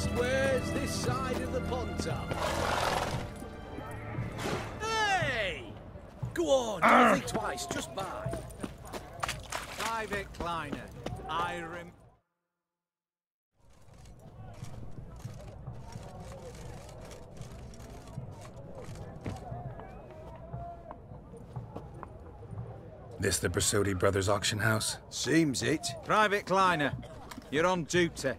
Where's this side of the ponton? Hey! Go on, don't think twice, just buy. Private Kleiner, This the Brasodi Brothers auction house? Seems it. Private Kleiner, you're on duty.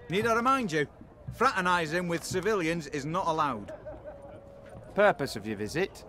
Need I remind you, fraternising with civilians is not allowed. Purpose of your visit?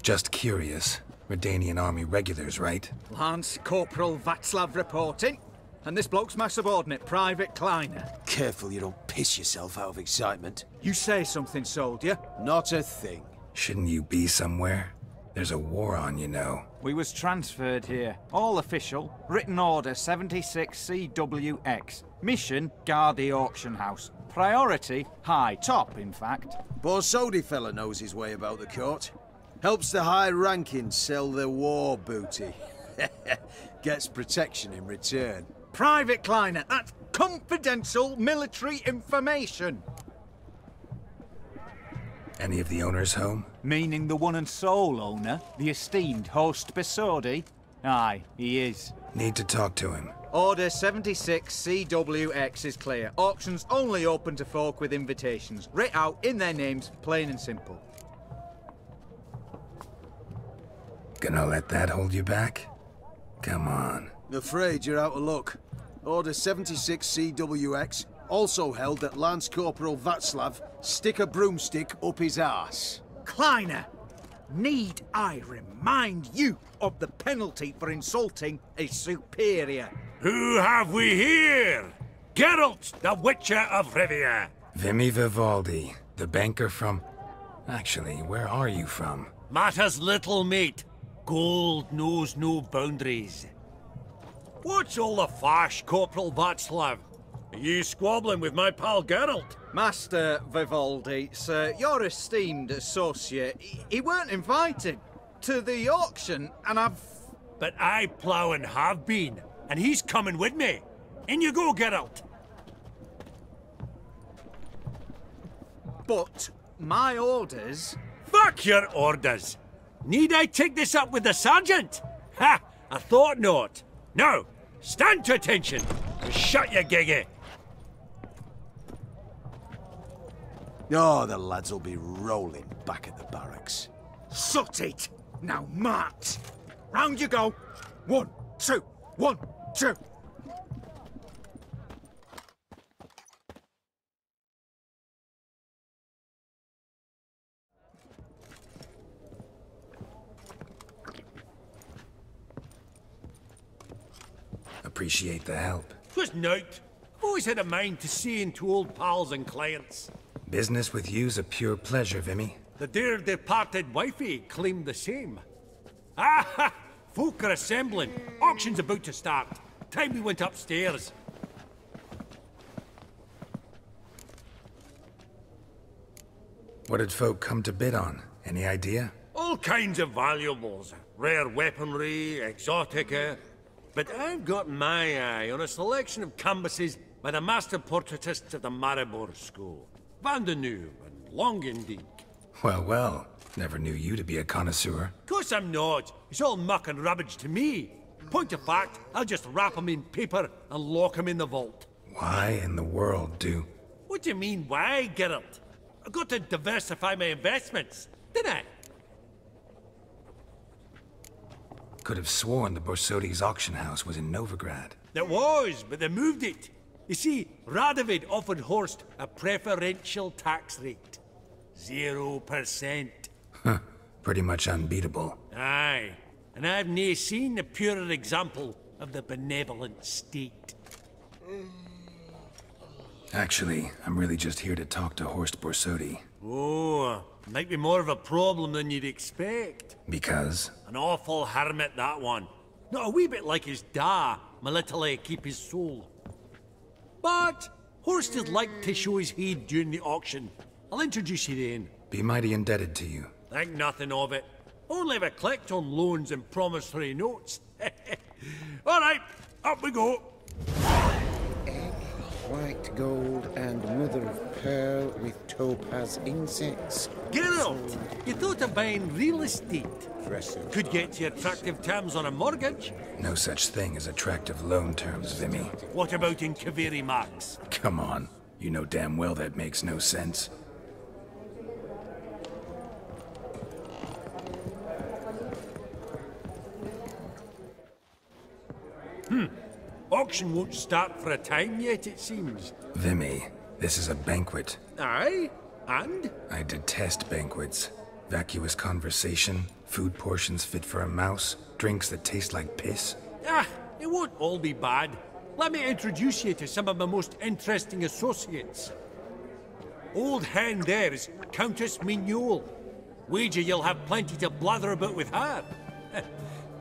Just curious. Redanian Army regulars, right? Lance Corporal Václav reporting. And this bloke's my subordinate, Private Kleiner. Careful you don't piss yourself out of excitement. You say something, soldier. Not a thing. Shouldn't you be somewhere? There's a war on, you know. We was transferred here. All official. Written order 76 CWX. Mission, guard the auction house. Priority, high. Top, in fact. Borsodi fella knows his way about the court. Helps the high-ranking sell their war booty. Gets protection in return. Private Kleiner, that's confidential military information. Any of the owners home? Meaning the one and sole owner, the esteemed host Besodi? Aye, he is. Need to talk to him. Order 76 CWX is clear. Auctions only open to folk with invitations. Writ out in their names, plain and simple. Gonna let that hold you back? Come on. Afraid you're out of luck. Order 76 CWX also held that Lance Corporal Václav stick a broomstick up his arse. Kleiner, need I remind you of the penalty for insulting a superior? Who have we here? Geralt, the Witcher of Rivia. Vimy Vivaldi, the banker from... Actually, where are you from? Matters little, mate. Gold knows no boundaries. What's all the fash, Corporal Václav? Are you squabbling with my pal Geralt? Master Vivaldi, sir, your esteemed associate, he weren't invited to the auction, and I've... But I plough and have been, and he's coming with me. In you go, Geralt. But my orders... Fuck your orders. Need I take this up with the sergeant? Ha! I thought not. Now, stand to attention and shut your giggy. Oh, the lads will be rolling back at the barracks. Sut it! Now march! Round you go! 1, 2, 1, 2! Appreciate the help. 'Twas nowt. I've always had a mind to see into old pals and clients. Business with you's a pure pleasure, Vimy. The dear departed wifey claimed the same. Ah ha! Folk are assembling. Auction's about to start. Time we went upstairs. What did folk come to bid on? Any idea? All kinds of valuables. Rare weaponry, exotica. But I've got my eye on a selection of canvases by the master portraitists of the Maribor School. Van de Nieuw and Longendijk. Well, well. Never knew you to be a connoisseur. Course I'm not. It's all muck and rubbish to me. Point of fact, I'll just wrap 'em in paper and lock 'em in the vault. Why in the world do... What do you mean, why, Geralt? I've got to diversify my investments, didn't I? Could have sworn the Borsodi's auction house was in Novigrad. It was, but they moved it. You see, Radovid offered Horst a preferential tax rate. 0%. Huh. Pretty much unbeatable. Aye. And I've nae seen a purer example of the benevolent state. Actually, I'm really just here to talk to Horst Borsodi. Oh, might be more of a problem than you'd expect. Because? An awful hermit, that one. Not a wee bit like his da, military keep his soul. But Horst is like to show his head during the auction. I'll introduce you then. Be mighty indebted to you. Think nothing of it. Only if I collect on loans and promissory notes. All right, up we go. white gold and mother of pearl with topaz insets. Geralt, you thought of buying real estate. Could get you attractive terms on a mortgage. No such thing as attractive loan terms, Vimy. What about in Kaviri Marks? Come on. You know damn well that makes no sense. Auction won't start for a time yet, it seems. Vimy, this is a banquet. Aye? And? I detest banquets. Vacuous conversation, food portions fit for a mouse, drinks that taste like piss. Ah, it won't all be bad. Let me introduce you to some of my most interesting associates. Old hen there is Countess Mignole. Wager you'll have plenty to blather about with her.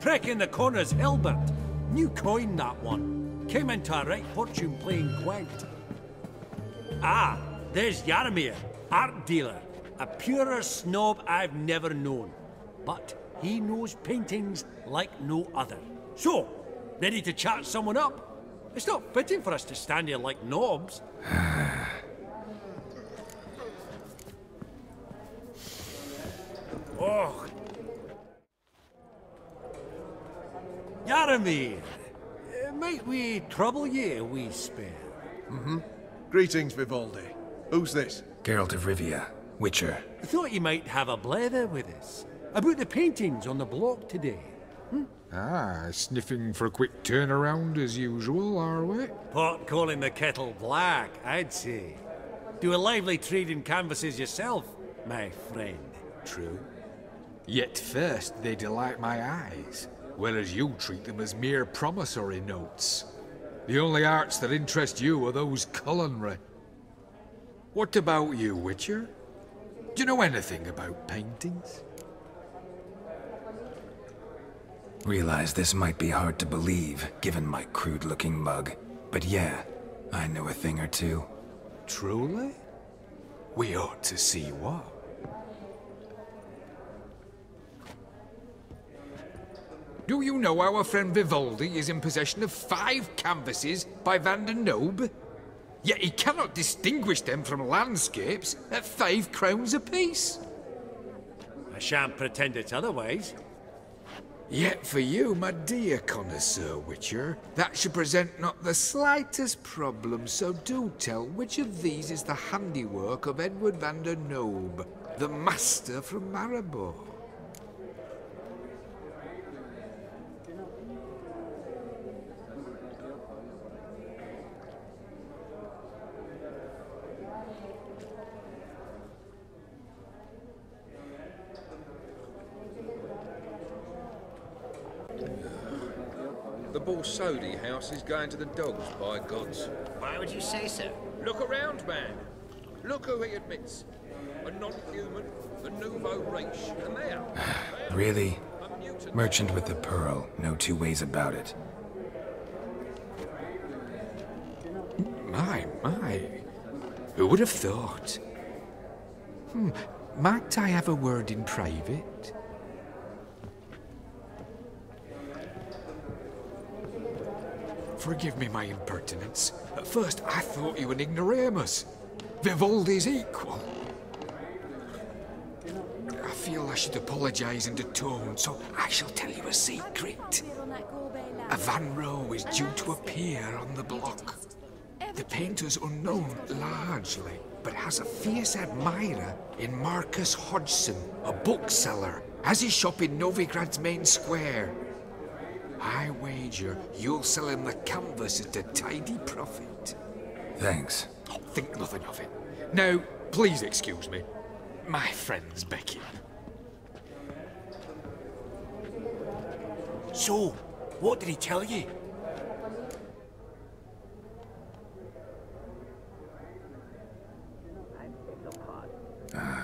Prick in the corner's Hilbert. New coin, that one. Came into a right fortune playing Gwent. Ah, there's Jaromir, art dealer. A purer snob I've never known. But he knows paintings like no other. So, ready to chat someone up? It's not fitting for us to stand here like knobs. Oh. Jaromir, might we trouble ye a wee spell? Greetings, Vivaldi. Who's this? Geralt of Rivia, Witcher. Thought you might have a blether with us. About the paintings on the block today. Ah, sniffing for a quick turnaround as usual, are we? Pot calling the kettle black, I'd say. Do a lively trade in canvases yourself, my friend. True. Yet first they delight my eyes, whereas you treat them as mere promissory notes. The only arts that interest you are those culinary. What about you, Witcher? Do you know anything about paintings? Realize this might be hard to believe, given my crude-looking mug. But yeah, I know a thing or two. Truly? We ought to see what. Do you know our friend Vivaldi is in possession of 5 canvases by Van der Nobe? Yet he cannot distinguish them from landscapes at 5 crowns apiece. I shan't pretend it's otherwise. Yet for you, my dear connoisseur Witcher, that should present not the slightest problem, so do tell which of these is the handiwork of Edward van der Nobe, the master from Maribor. The Borsodi house is going to the dogs, by gods. Why would you say so? Look around, man. Look who he admits. A non-human, a nouveau riche, and there. Really? Merchant with the pearl, no two ways about it. My. Who would have thought? Might I have a word in private? Forgive me my impertinence. At first, I thought you an ignoramus. Vivaldi's equal. I feel I should apologize in atone, so I shall tell you a secret. A Van Rohe is due to appear on the block. The painter's unknown largely, but has a fierce admirer in Marcus Hodgson, a bookseller, has his shop in Novigrad's main square. I wager you'll sell him the canvas at a tidy profit. Thanks. Oh, think nothing of it. Now, please excuse me. My friend's Becky. So, what did he tell you?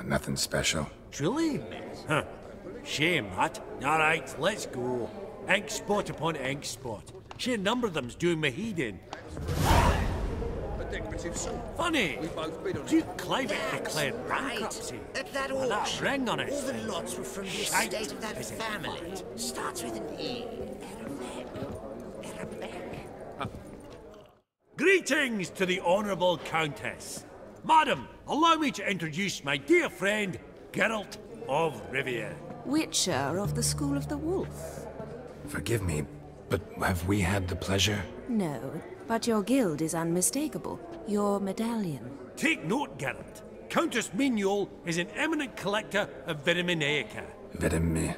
Nothing special. Truly? Huh. Shame that. All right, let's go. Ink spot upon ink spot. Sheer number of them's doing me heed in. A decorative sword. Funny. We both bid on it. Duke Clive declared bankruptcy. At that And that auction, ring on it. all the lots were from the Shite, estate of that is it family. not? Starts with an E. Arabeck. Greetings to the Honourable Countess. Madam, allow me to introduce my dear friend, Geralt of Rivia. Witcher of the School of the Wolf. Forgive me, but have we had the pleasure? No, but your guild is unmistakable. Your medallion. Take note, Geralt. Countess Mignoul is an eminent collector of Vitaminaica.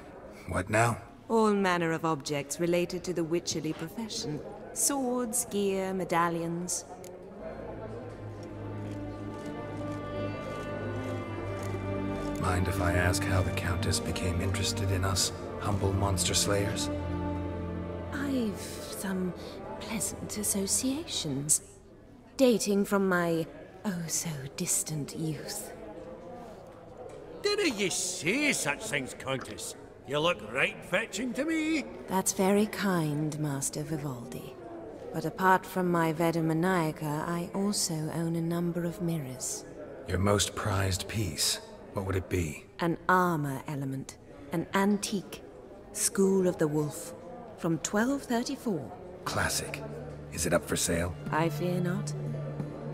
What now? All manner of objects related to the witcherly profession. Swords, gear, medallions. Mind if I ask how the Countess became interested in us, humble monster slayers? I've some pleasant associations, dating from my oh-so-distant youth. Dinna ye say such things, Countess? You look right fetching to me. That's very kind, Master Vivaldi. But apart from my Vitaminaica, I also own a number of mirrors. Your most prized piece, what would it be? An armor element. An antique. School of the Wolf. From 1234. Classic. Is it up for sale? I fear not.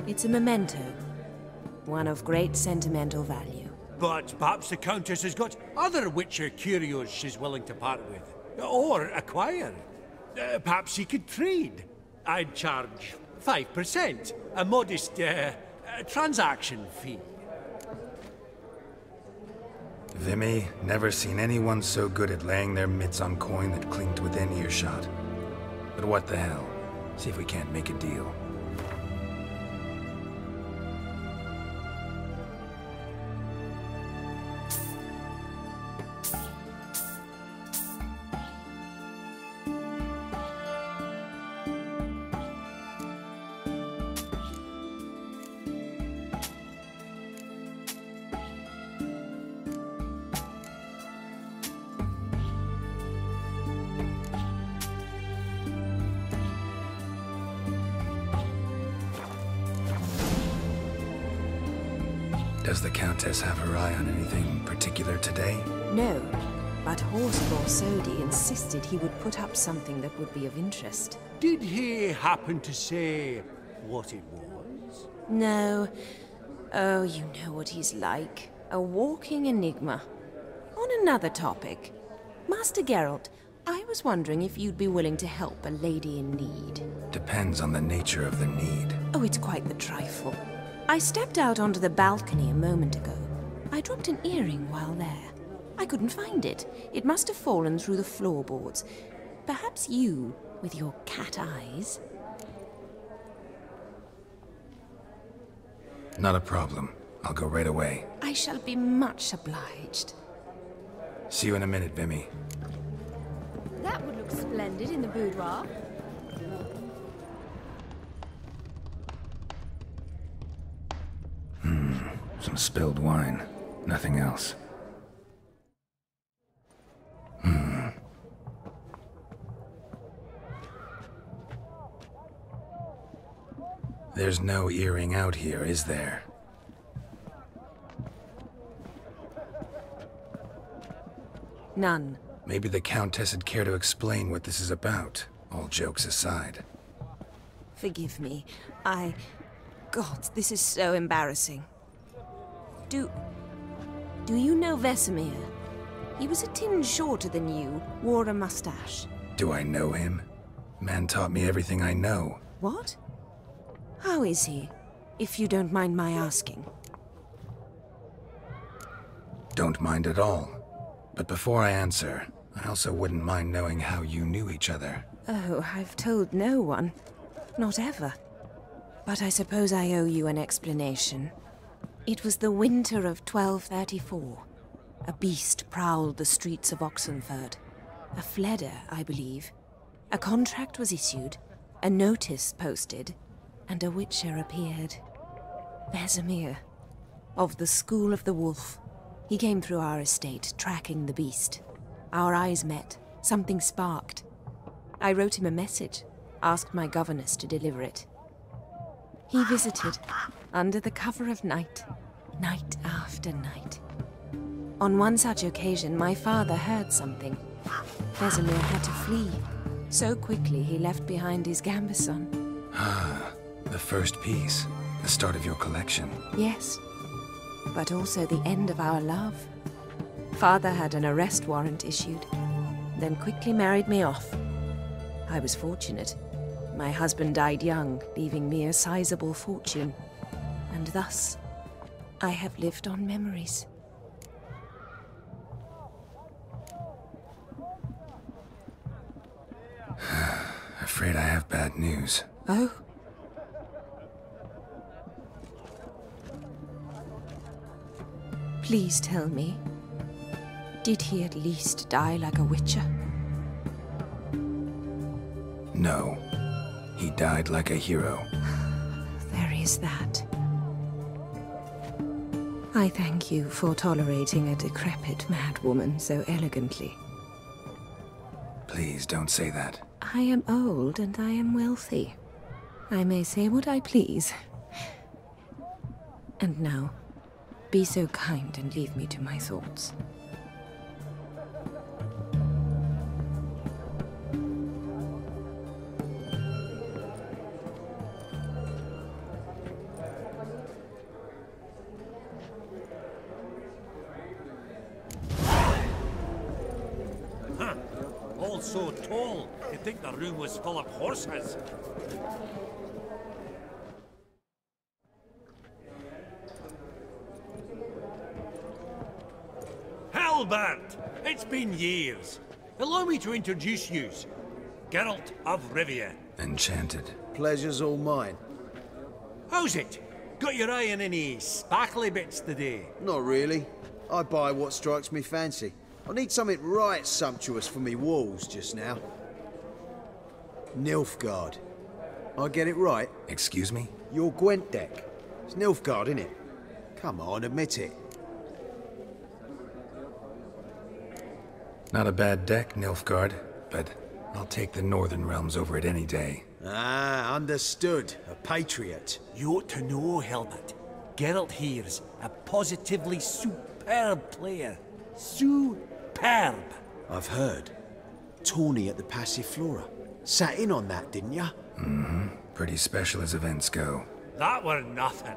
It's a memento. One of great sentimental value. But perhaps the Countess has got other Witcher curios she's willing to part with. Or acquire. Perhaps he could trade. I'd charge 5%. A modest, transaction fee. Vimy, never seen anyone so good at laying their mitts on coin that clinked within earshot. But what the hell? See if we can't make a deal. Does the Countess have her eye on anything particular today? No, but Horseball Sodi insisted he would put up something that would be of interest. Did he happen to say what it was? No. Oh, you know what he's like. A walking enigma. On another topic, Master Geralt, I was wondering if you'd be willing to help a lady in need. Depends on the nature of the need. Oh, it's quite the trifle. I stepped out onto the balcony a moment ago. I dropped an earring while there. I couldn't find it. It must have fallen through the floorboards. Perhaps you, with your cat eyes... Not a problem. I'll go right away. I shall be much obliged. See you in a minute, Vimy. That would look splendid in the boudoir. Some spilled wine. Nothing else. There's no earring out here, is there? None. Maybe the Countess would care to explain what this is about, all jokes aside. Forgive me. God, this is so embarrassing. Do you know Vesemir? He was a tinge shorter than you, wore a mustache. Do I know him? Man taught me everything I know. What? How is he, if you don't mind my asking? Don't mind at all. But before I answer, I also wouldn't mind knowing how you knew each other. Oh, I've told no one. Not ever. But I suppose I owe you an explanation. It was the winter of 1234. A beast prowled the streets of Oxenford. A fledder, I believe. A contract was issued, a notice posted, and a witcher appeared. Vesemir, of the School of the Wolf. He came through our estate, tracking the beast. Our eyes met. Something sparked. I wrote him a message, asked my governess to deliver it. He visited, under the cover of night, night after night. On one such occasion, my father heard something. Vesemir had to flee. So quickly he left behind his gambeson. Ah, The first piece. The start of your collection. Yes, but also the end of our love. Father had an arrest warrant issued, then quickly married me off. I was fortunate. My husband died young, leaving me a sizable fortune. And thus, I have lived on memories. Afraid I have bad news. Oh? Please tell me, did he at least die like a witcher? No. He died like a hero. There is that. I thank you for tolerating a decrepit madwoman so elegantly. Please don't say that. I am old and I am wealthy. I may say what I please. And now, be so kind and leave me to my thoughts. All so tall, you'd think the room was full of horses. Halbert! It's been years. Allow me to introduce yous. Geralt of Rivia. Enchanted. Pleasure's all mine. How's it? Got your eye on any sparkly bits today? Not really. I buy what strikes me fancy. I need something right sumptuous for me walls just now. Nilfgaard. I get it right? Excuse me? Your Gwent deck. It's Nilfgaard, innit? Come on, admit it. Not a bad deck, Nilfgaard, but I'll take the Northern Realms over it any day. Ah, understood. A patriot. You ought to know, Helmut. Geralt here's a positively superb player. Superb. I've heard. Tawny at the Passiflora. Sat in on that, didn't ya? Mm-hmm. Pretty special as events go. That were nothing.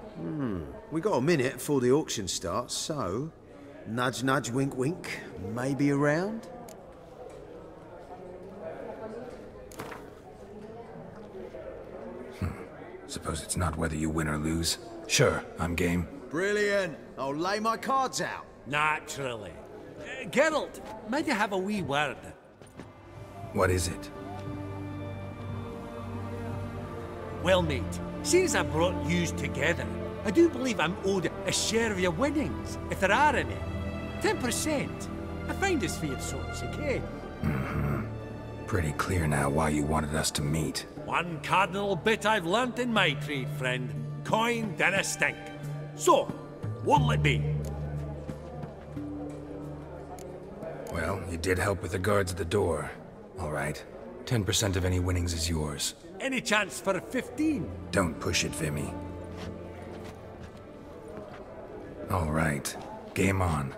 We got a minute before the auction starts, so... Nudge, nudge, wink, wink. Maybe around? Suppose it's not whether you win or lose. Sure, I'm game. Brilliant. I'll lay my cards out. Naturally. Geralt, might you have a wee word? What is it? Well, mate, since I brought yous together, I do believe I'm owed a share of your winnings, if there are any. 10%. I find this for your sorts, okay? Mm-hmm. Pretty clear now why you wanted us to meet. One cardinal bit I've learnt in my trade, friend. Coin dinna stink. So, what'll it be? Well, you did help with the guards at the door. All right. 10% of any winnings is yours. Any chance for 15? Don't push it, Vimy. All right. Game on.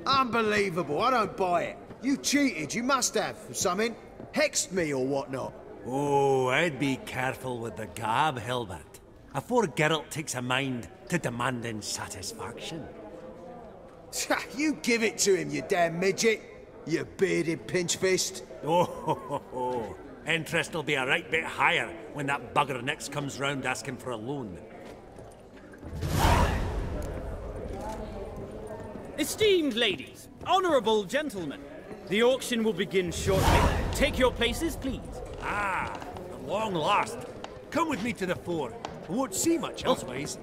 Unbelievable, I don't buy it. You cheated, you must have, or something. Hexed me or whatnot. Oh, I'd be careful with the gab, Hilbert. Afore Geralt takes a mind to demanding satisfaction. You give it to him, you damn midget. You bearded pinchfist. Oh, interest will be a right bit higher when that bugger next comes round asking for a loan. Esteemed ladies, honourable gentlemen, the auction will begin shortly. Take your places, please. Ah, at long last. Come with me to the fore. I won't see much elsewise.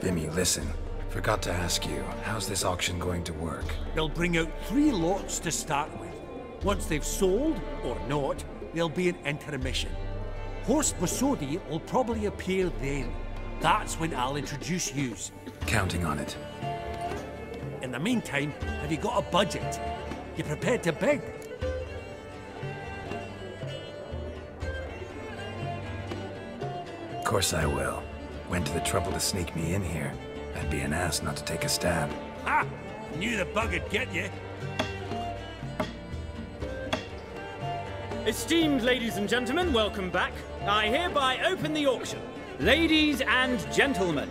Vimy, listen. Forgot to ask you, how's this auction going to work? They'll bring out 3 lots to start with. Once they've sold, or not, there'll be an intermission. Horst Bosodi will probably appear then. That's when I'll introduce yous. Counting on it. In the meantime, have you got a budget? You prepared to bid? Of course I will. Went to the trouble to sneak me in here. I'd be an ass not to take a stab. Ha! Knew the bug'd get you. Esteemed ladies and gentlemen, welcome back. I hereby open the auction. Ladies and gentlemen,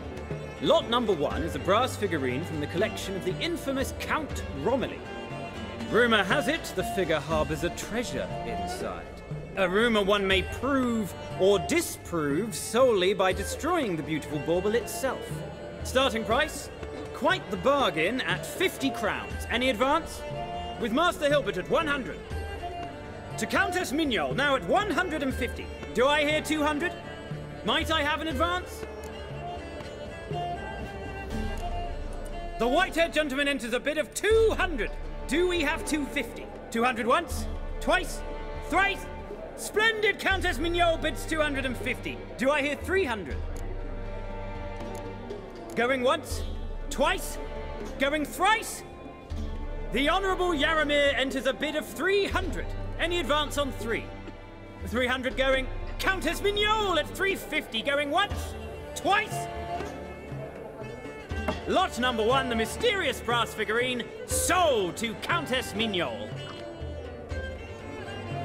lot number 1 is a brass figurine from the collection of the infamous Count Romilly. Rumour has it the figure harbours a treasure inside. A rumour one may prove or disprove solely by destroying the beautiful bauble itself. Starting price? Quite the bargain at 50 crowns. Any advance? With Master Hilbert at 100. To Countess Mignol, now at 150. Do I hear 200? Might I have an advance? The white-haired gentleman enters a bid of 200. Do we have 250? 200 once? Twice? Thrice? Splendid! Countess Mignol bids 250. Do I hear 300? Going once? Twice? Going thrice? The Honourable Yaramir enters a bid of 300. Any advance on 3? 300 going. Countess Mignol at 350 going once? Twice? Lot number 1, the mysterious brass figurine, sold to Countess Mignol.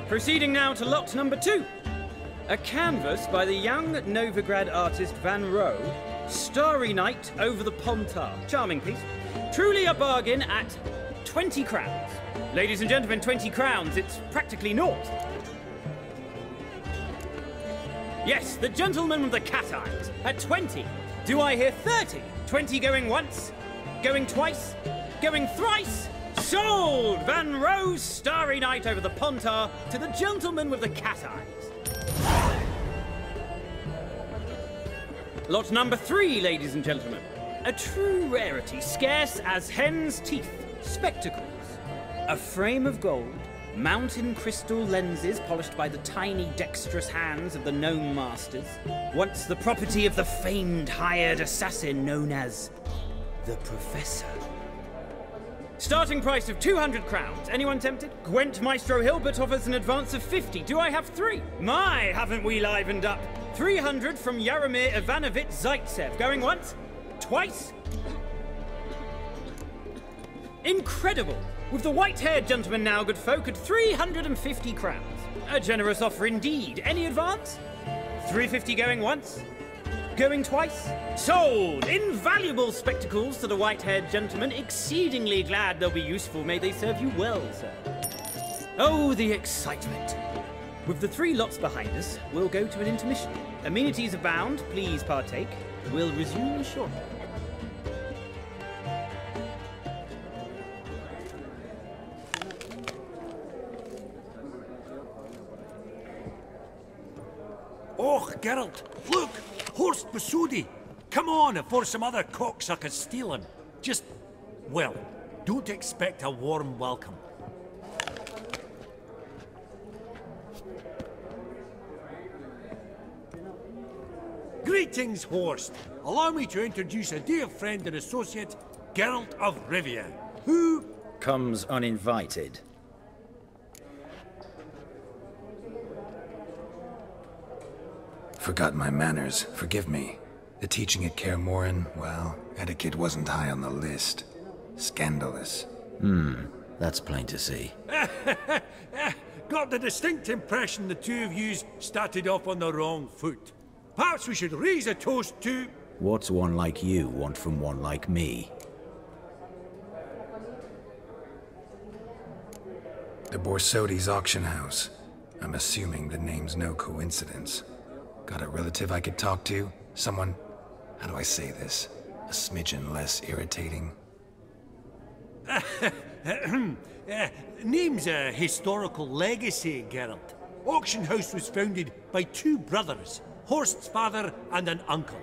Proceeding now to lot number 2. A canvas by the young Novigrad artist Van Rohe, Starry Night over the Pontar. Charming piece. Truly a bargain at 20 crowns. Ladies and gentlemen, 20 crowns, it's practically naught. Yes, the gentleman with the cat eyes at 20. Do I hear 30? 20 going once, going twice, going thrice. Sold! Van Rohe's Starry Night over the Pontar to the gentleman with the cat eyes. Lot number 3, ladies and gentlemen. A true rarity, scarce as hen's teeth. Spectacles. A frame of gold, mountain crystal lenses polished by the tiny dexterous hands of the gnome masters. Once the property of the famed hired assassin known as the Professor. Starting price of 200 crowns. Anyone tempted? Gwent Maestro Hilbert offers an advance of 50. Do I have 3? My, haven't we livened up? 300 from Yaramir Ivanovich Zaitsev. Going once? Twice? Incredible! With the white-haired gentleman now, good folk, at 350 crowns. A generous offer indeed. Any advance? 350 going once? Going twice? Sold! Invaluable spectacles to the white-haired gentleman. Exceedingly glad they'll be useful. May they serve you well, sir. Oh, the excitement. With the 3 lots behind us, we'll go to an intermission. Amenities abound. Please partake. We'll resume shortly. Oh, Geralt, look! Horst Bosodi! Come on, before some other cocksuckers steal him. Just, well, don't expect a warm welcome. Greetings, Horst. Allow me to introduce a dear friend and associate, Geralt of Rivia, who comes uninvited. Forgot my manners. Forgive me. The teaching at Kaer Morhen, well, etiquette wasn't high on the list. Scandalous. That's plain to see. got the distinct impression the two of yous started off on the wrong foot. Perhaps we should raise a toast to... What's one like you want from one like me? The Borsodi's auction house. I'm assuming the name's no coincidence. Got a relative I could talk to? Someone, how do I say this? A smidgen less irritating. Name's a historical legacy, Geralt. Auction house was founded by two brothers, Horst's father and an uncle.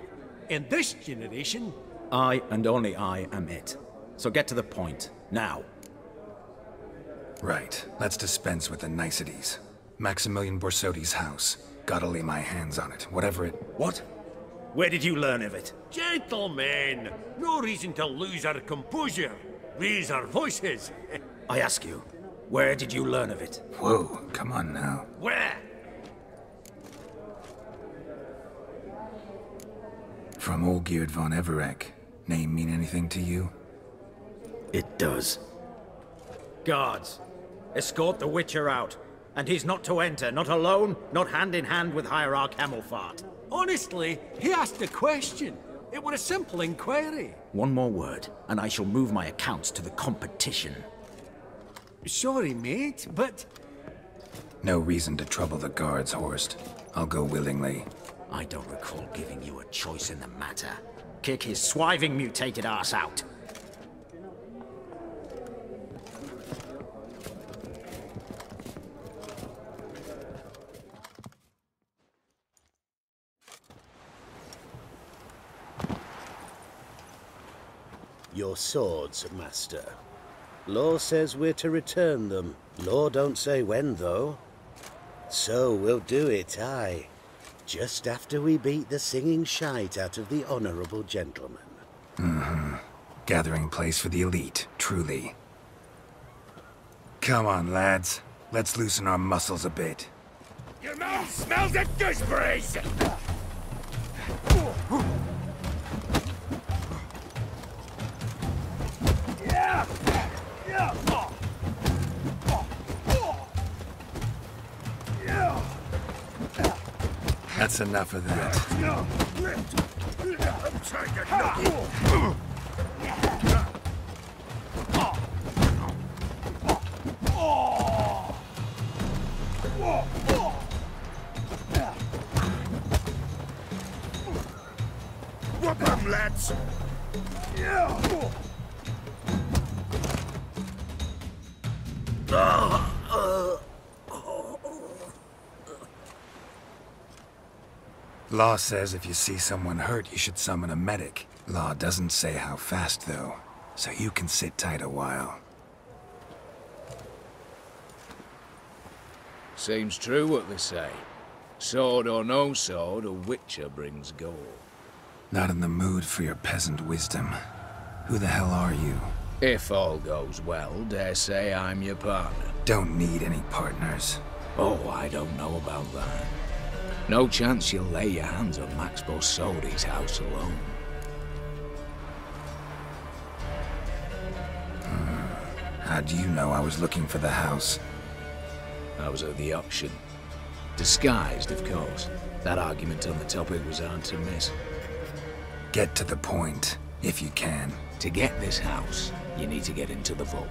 In this generation... I and only I am it. So get to the point, now. Right, let's dispense with the niceties. Maximilian Borsodi's house. Gotta lay my hands on it, whatever it... What? Where did you learn of it? Gentlemen, no reason to lose our composure. Raise our voices. I ask you, where did you learn of it? Whoa, come on now. Where? From Olgierd von Everec. Name mean anything to you? It does. Guards, escort the Witcher out. And he's not to enter, not alone, not hand in hand with Hierarch Hamilfart. Honestly, he asked a question. It were a simple inquiry. One more word, and I shall move my accounts to the competition. Sorry, mate, but... No reason to trouble the guards, Horst. I'll go willingly. I don't recall giving you a choice in the matter. Kick his swiving mutated ass out. Your swords, Master. Law says we're to return them. Law don't say when, though. So we'll do it, aye. Just after we beat the singing shite out of the honorable gentleman. Mm-hmm. Gathering place for the elite, truly. Come on, lads. Let's loosen our muscles a bit. Your mouth smells of gooseberries! That's enough of that. I'm trying to knock you. Whoop them, lads! Law says if you see someone hurt, you should summon a medic. Law doesn't say how fast, though, so you can sit tight a while. Seems true what they say. Sword or no sword, a witcher brings gold. Not in the mood for your peasant wisdom. Who the hell are you? If all goes well, dare say I'm your partner. Don't need any partners. Oh, I don't know about that. No chance you'll lay your hands on Max Borsodi's house alone. How do you know I was looking for the house? I was at the auction. Disguised, of course. That argument on the topic was hard to miss. Get to the point, if you can. To get this house, you need to get into the vault.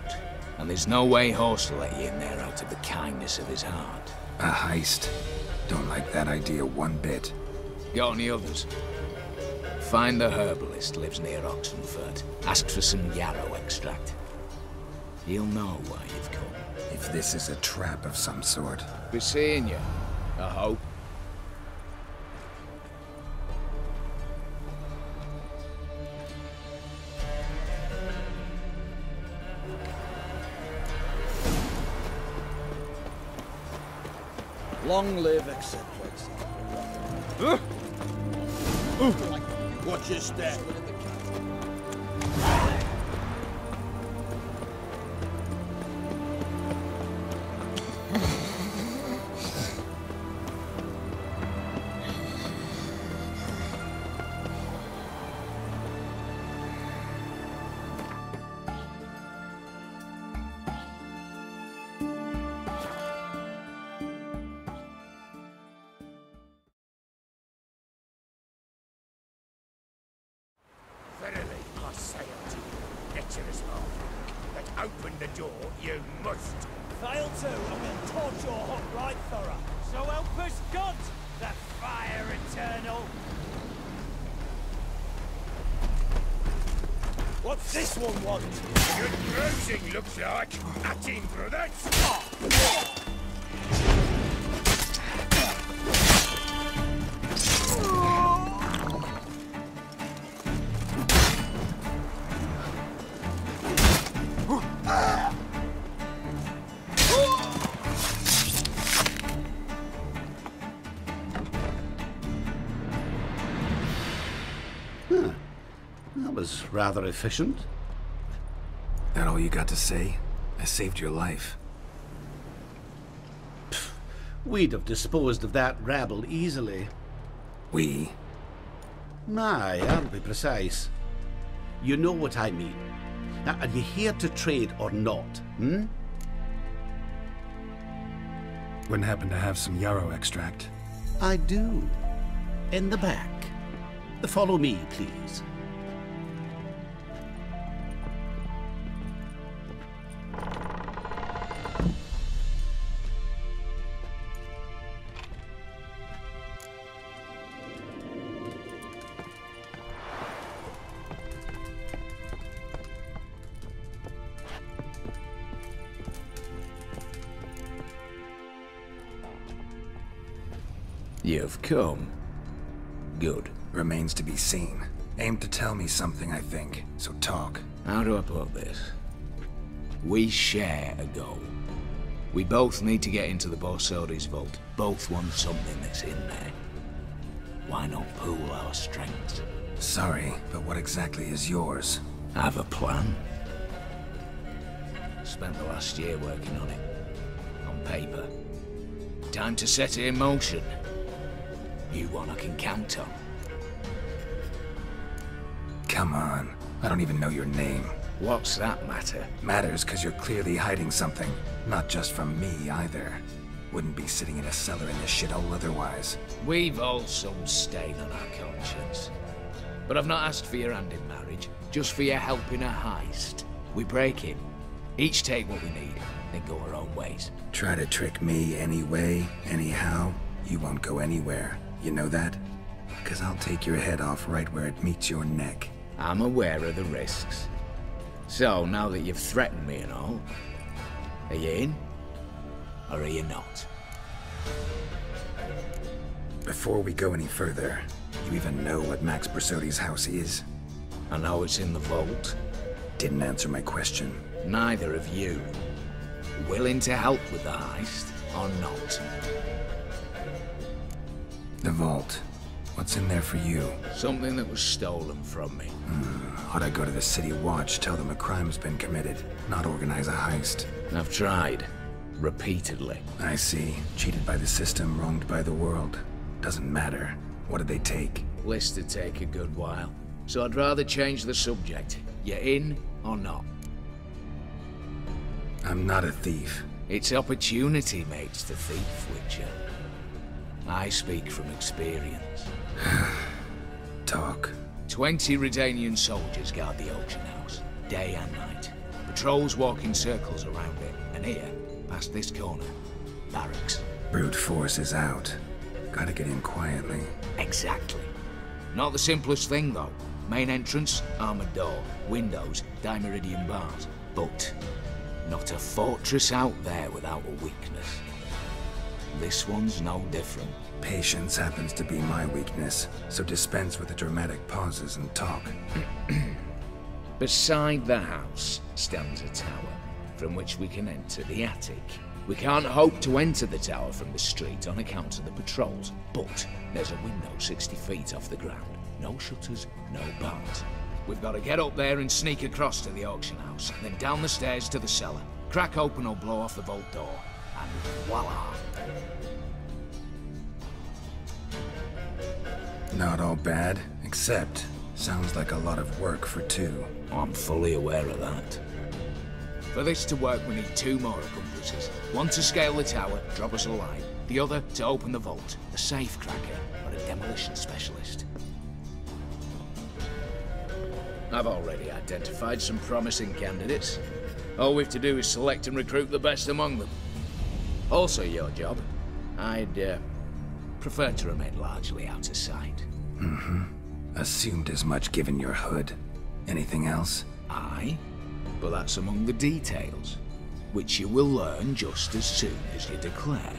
And there's no way Horst will let you in there out of the kindness of his heart. A heist. Don't like that idea one bit. Got any others? Find the herbalist, lives near Oxenfurt. Ask for some yarrow extract. He'll know why you've come. If this is a trap of some sort. Be seeing you, I hope. Long live acceptance. Watch your step. the door, you must. Fail to, and we'll torch your hot right thorough. So help us God, the fire eternal. What's this one want? Good bruising, looks like. At him, brothers. That was rather efficient. That all you got to say? I saved your life. Pfft, we'd have disposed of that rabble easily. We? Aye, I'll be precise. You know what I mean. Now, are you here to trade or not, hmm? Wouldn't happen to have some yarrow extract. I do. In the back. Follow me, please. You've come. Good. Remains to be seen. Aim to tell me something, I think. So talk. How do I put this? We share a goal. We both need to get into the Borsodi's vault. Both want something that's in there. Why not pool our strengths? Sorry, but what exactly is yours? I have a plan. Spent the last year working on it. On paper. Time to set it in motion. You one I can count on. Come on. I don't even know your name. What's that matter? Matters because you're clearly hiding something. Not just from me, either. Wouldn't be sitting in a cellar in this shithole otherwise. We've all some stain on our conscience. But I've not asked for your hand in marriage, just for your help in a heist. We break in, each take what we need, then go our own ways. Try to trick me anyway, anyhow, you won't go anywhere. You know that? Because I'll take your head off right where it meets your neck. I'm aware of the risks. So, now that you've threatened me and all, are you in? Or are you not? Before we go any further, you even know what Max Borsodi's house is? I know it's in the vault. Didn't answer my question. Neither of you. Willing to help with the heist, or not? The vault. What's in there for you? Something that was stolen from me. Ought I go to the City Watch, tell them a crime's been committed, not organize a heist? I've tried. Repeatedly. I see. Cheated by the system, wronged by the world. Doesn't matter. What did they take? List to take a good while. So I'd rather change the subject. You in or not? I'm not a thief. It's opportunity makes the thief, Witcher. I speak from experience. Talk. 20 Redanian soldiers guard the auction house, day and night. Patrols walk in circles around it, and here, past this corner, barracks. Brute force is out. Gotta get in quietly. Exactly. Not the simplest thing, though. Main entrance, armored door, windows, dimeridian bars. But not a fortress out there without a weakness. This one's no different. Patience happens to be my weakness, so dispense with the dramatic pauses and talk. Beside the house stands a tower, from which we can enter the attic. We can't hope to enter the tower from the street on account of the patrols, but there's a window 60 feet off the ground. No shutters, no bars. We've got to get up there and sneak across to the auction house, then down the stairs to the cellar, crack open or blow off the vault door, and voila! Not all bad, except sounds like a lot of work for two. I'm fully aware of that. For this to work, we need 2 more accomplices. One to scale the tower, drop us a line. The other to open the vault, a safe cracker or a demolition specialist. I've already identified some promising candidates. All we have to do is select and recruit the best among them. Also your job. I'd prefer to remain largely out of sight. Mm-hmm. Assumed as much given your hood. Anything else? Aye, but that's among the details, which you will learn just as soon as you declare.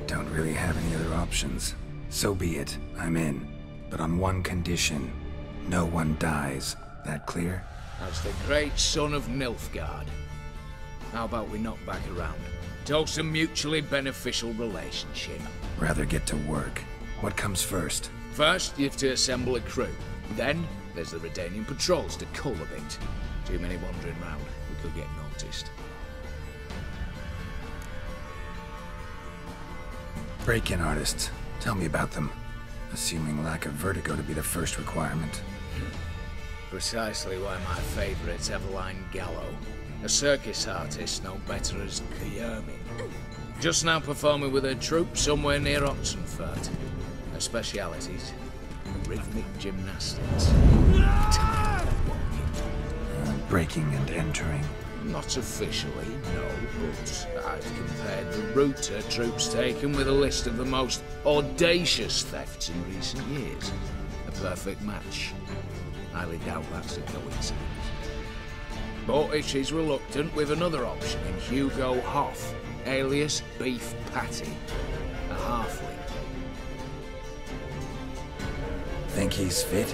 Don't really have any other options. So be it, I'm in. But on one condition. No one dies. That clear? As the great son of Nilfgaard. How about we knock back around? Toast a mutually beneficial relationship. Rather get to work. What comes first? First, you have to assemble a crew. Then, there's the Redanian patrols to cultivate. Too many wandering round. We could get noticed. Break-in artists. Tell me about them. Assuming lack of vertigo to be the first requirement. Precisely why my favourite's Eveline Gallo. A circus artist known better as Kiermin. Just now performing with her troupe somewhere near Oxenfurt. Her specialities, rhythmic gymnastics. Breaking and entering. Not officially, no, but I've compared the route her troope's taken with a list of the most audacious thefts in recent years. A perfect match. Highly doubt that's a coincidence. But if she's reluctant, with another option in Hugo Hoff, alias Beef Patty, a halfling. Think he's fit?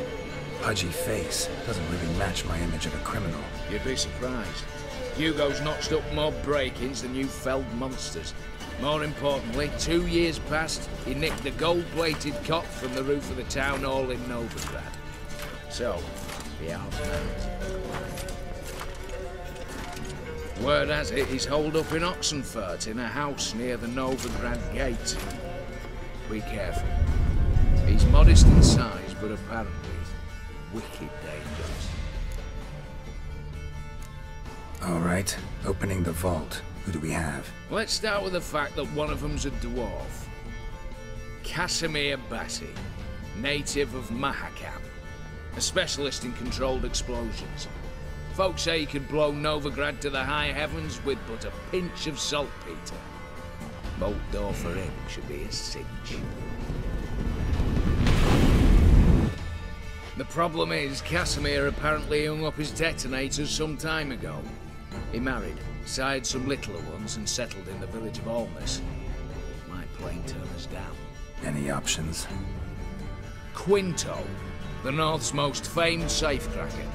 Pudgy face doesn't really match my image of a criminal. You'd be surprised. Hugo's notched up more break-ins than you felled monsters. More importantly, 2 years past, he nicked a gold-plated cot from the roof of the town hall in Novigrad. So, the half-manned. Word has it he's holed up in Oxenfurt in a house near the Novigrad gate. Be careful. He's modest in size, but apparently wicked dangerous. All right, opening the vault. Who do we have? Let's start with the fact that one of them's a dwarf. Casimir Bassi, native of Mahakam. A specialist in controlled explosions. Folks say he could blow Novigrad to the high heavens with but a pinch of saltpeter. Bolt door for him should be a cinch. The problem is, Casimir apparently hung up his detonators some time ago. He married, sired some littler ones, and settled in the village of Almas. Might plain turn us down. Any options? Quinto, the North's most famed safecracker.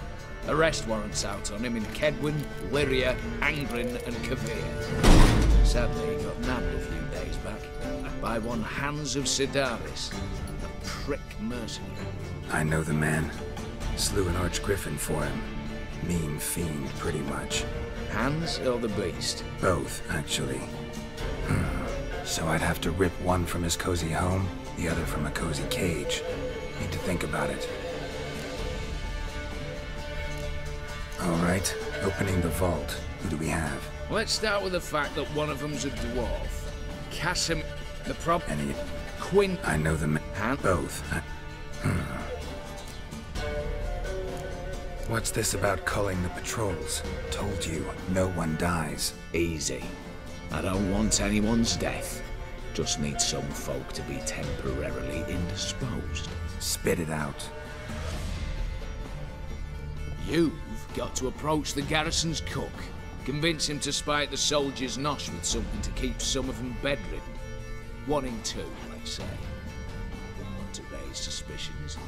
Arrest warrants out on him in Kedwin, Lyria, Angrin, and Kavir. Sadly, he got nabbed a few days back by one Hans of Sidaris, a prick mercenary. I know the man. Slew an archgriffin for him. Mean fiend, pretty much. Hans or the beast? Both, actually. So I'd have to rip one from his cozy home, the other from a cozy cage. Need to think about it. All right, opening the vault. Who do we have? Let's start with the fact that one of them's a dwarf. Casimir... The problem... Any... Quint... I know the man... Both. What's this about culling the patrols? Told you, no one dies. Easy. I don't want anyone's death. Just need some folk to be temporarily indisposed. Spit it out. You've got to approach the garrison's cook. Convince him to spike the soldiers' nosh with something to keep some of them bedridden. 1 in 2, let's say. Want to raise suspicions.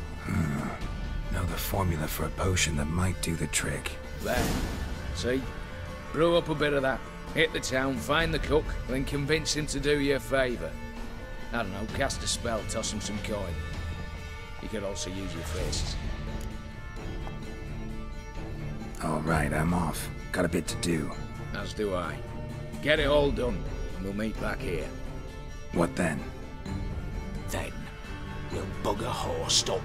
Know the formula for a potion that might do the trick. There. See? Brew up a bit of that. Hit the town, find the cook, then convince him to do you a favour. I don't know, cast a spell, toss him some coin. You could also use your fists. All right, I'm off. Got a bit to do. As do I. Get it all done, and we'll meet back here. What then? Then, we'll bugger horsed up,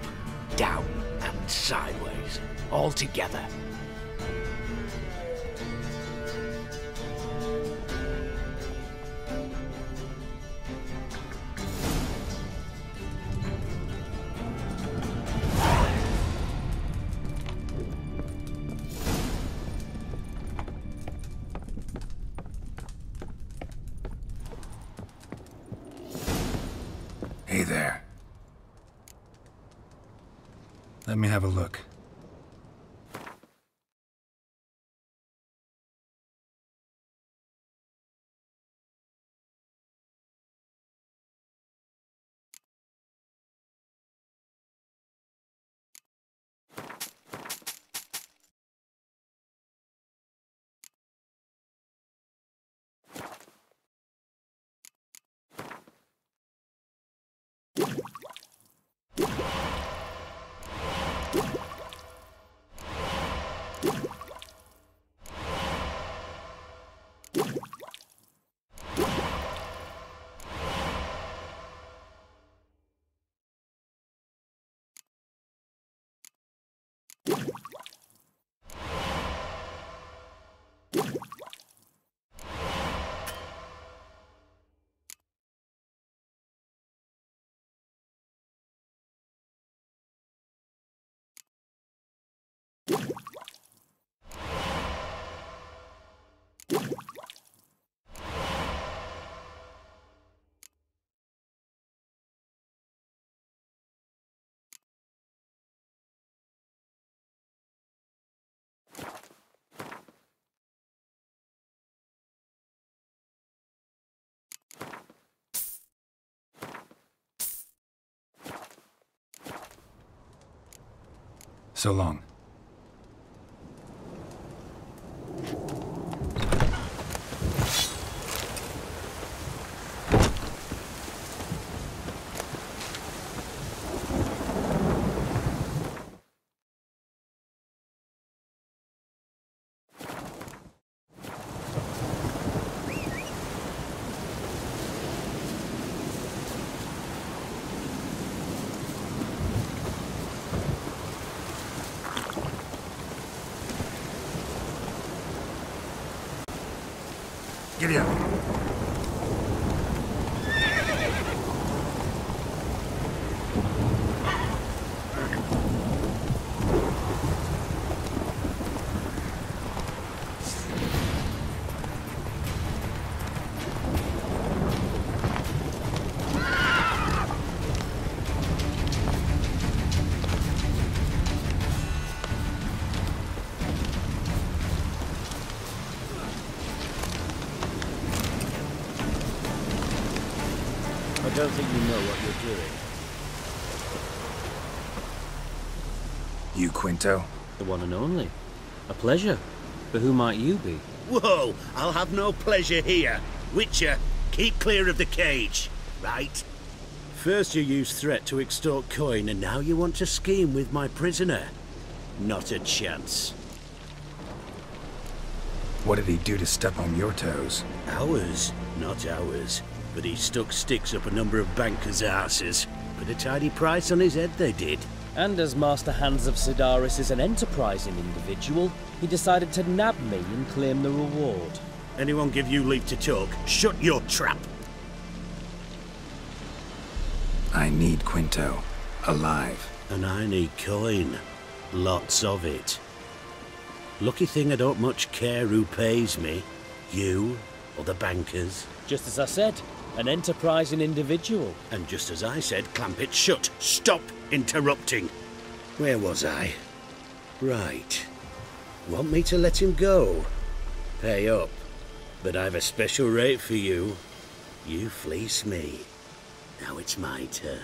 down and sideways, all together. Let me have a look. So long. Giddy up. I don't think you know what you're doing. You, Quinto? The one and only. A pleasure. But who might you be? Whoa! I'll have no pleasure here. Witcher, keep clear of the cage, right? First you used threat to extort coin, and now you want to scheme with my prisoner. Not a chance. What did he do to step on your toes? Ours, not ours. But he stuck sticks up a number of bankers' arses. Put a tidy price on his head, they did. And as Master Hans of Sidaris is an enterprising individual, he decided to nab me and claim the reward. Anyone give you leave to talk? Shut your trap! I need Quinto. Alive. And I need coin. Lots of it. Lucky thing I don't much care who pays me. You or the bankers. Just as I said, an enterprising individual. And just as I said, clamp it shut. Stop interrupting. Where was I? Right. Want me to let him go? Pay up. But I've a special rate for you. You fleece me. Now it's my turn.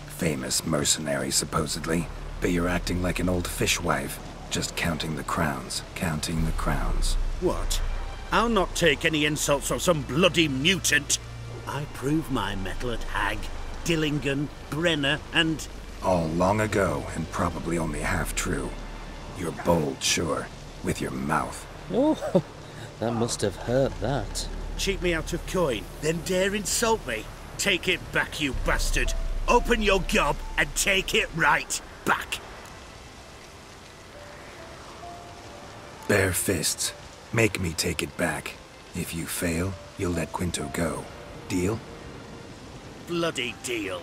Famous mercenary, supposedly. But you're acting like an old fishwife. Just counting the crowns. Counting the crowns. What? I'll not take any insults from some bloody mutant. I prove my mettle at Hag, Dillingen, Brenner, and... All long ago, and probably only half true. You're bold, sure. With your mouth. Oh, that must have hurt, that. Cheat me out of coin, then dare insult me. Take it back, you bastard. Open your gob and take it right back. Bare fists. Make me take it back. If you fail, you'll let Quinto go. Deal? Bloody deal.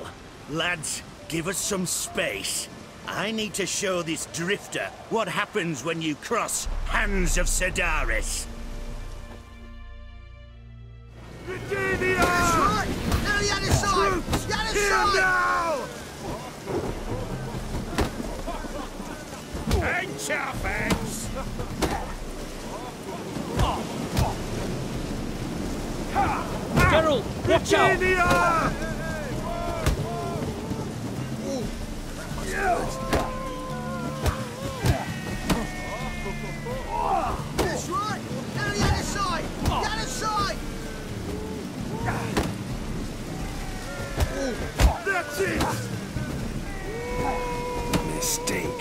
Lads, give us some space. I need to show this drifter what happens when you cross Hans of Sidaris. Redeem the Geralt, watch out! That's right! Down the other side! The other side! That's it! Mistake.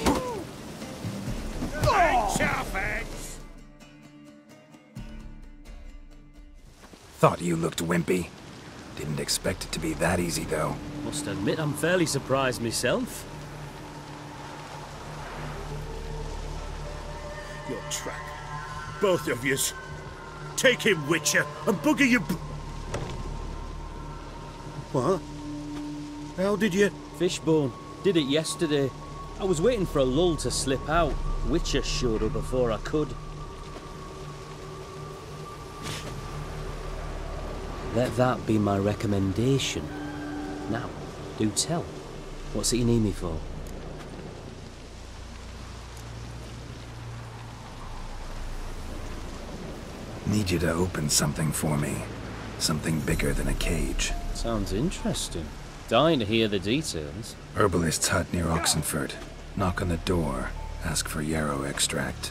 Thought you looked wimpy. Didn't expect it to be that easy, though. Must admit, I'm fairly surprised myself. Your trap. Both of yous. Take him, Witcher, and bugger your... What? How did you... Fishbone. Did it yesterday. I was waiting for a lull to slip out. Witcher showed up before I could. Let that be my recommendation. Now, do tell. What's it you need me for? Need you to open something for me. Something bigger than a cage. Sounds interesting. Dying to hear the details. Herbalist's hut near Oxenford. Knock on the door. Ask for yarrow extract.